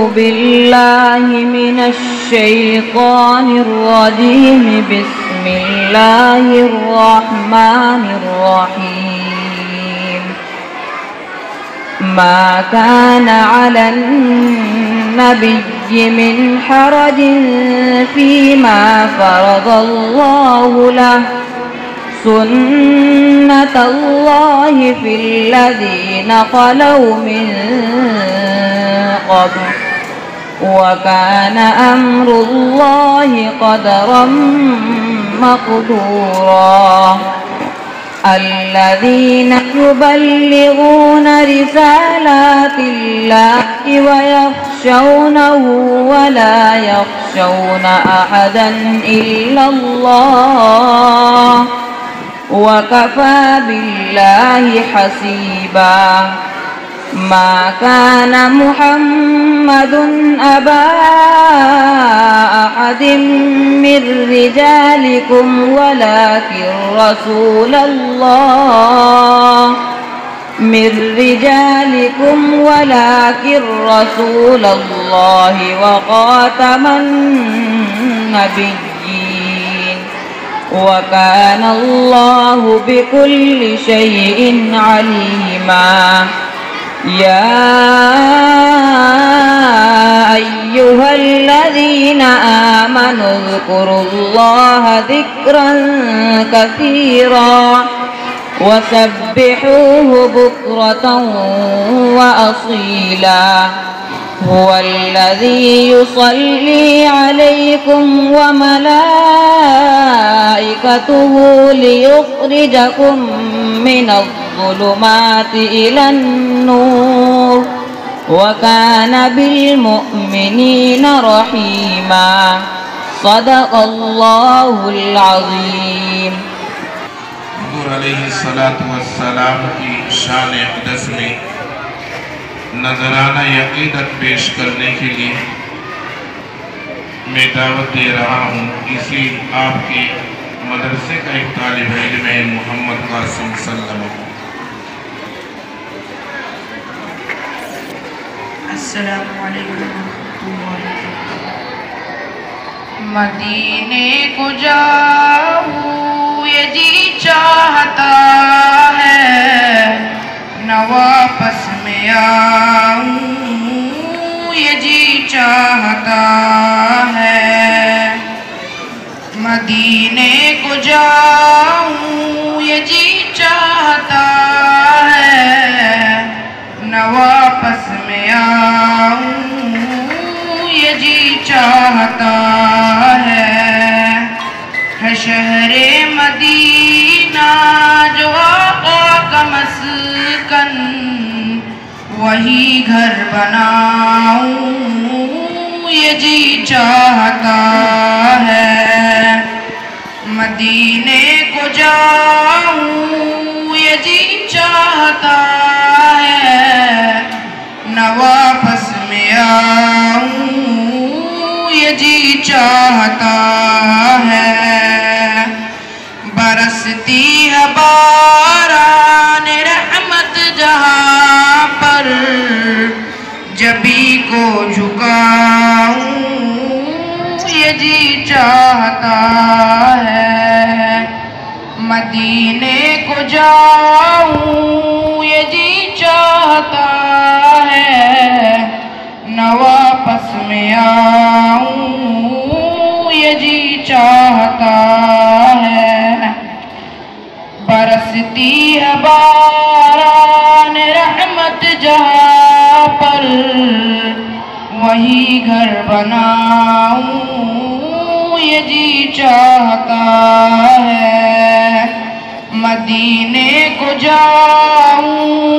بالله من الشيطان الرجيم. بسم الله الرحمن الرحيم. ما كان على النبي من حرج فيما فرض الله له. سنة الله في الذين خلوا من قبل وكان أمر الله قدرا مقدورا. الذين يبلغون رسالات الله ويخشونه ولا يخشون أحدا إلا الله وكفى بالله حسيبا. ما كان محمد أبا أحد من رجالكم ولكن رسول الله وخاتم النبيين وكان الله بكل شيء عليما. يا أيها الذين آمنوا اذكروا الله ذكرا كثيرا وسبحوه بكرة وأصيلا. هو الذي يصلي عليكم وملائكته ليخرجكم من الظلمات إلى النور وكان بالمؤمنين رحيما. صدق الله العظيم. حضور علیہ السلام کی شان اقدس میں نذرانہ عقیدت پیش کرنے کے لیے میں دعوت دے رہا ہوں اسی آپ کے مدرسے کا ایک طالب علم ہے محمد قاسم سلم. السلام علیکم ورحمۃ اللہ وبرکاتہ. مدینے کو جاؤں یہ جی چاہتا ہے نہ واپس میں آؤں یہ جی چاہتا ہے. مدینے کو جاؤں یہ جی چاہتا ہے نہ واپس میں آؤں یہ جی چاہتا ہے. شہر مدینہ جو آقا کا مسکن وہی گھر بناؤں یہ جی چاہتا ہے. مدینے کو جاؤں یہ جی چاہتا ہے نہ واپس میں آؤں یہ جی چاہتا ہے. برستی ہے باران رحمت جہاں پر جبی کو جھکاؤں یہ جی چاہتا ہے. مدینے کو جاؤں یہ جی چاہتا ہے نہ واپس میں آؤں یہ جی چاہتا ہے. برستی ہے باران رحمت جہاں پر وہی گھر بناؤں یہ جی چاہتا ہے. مدینے کو جاؤں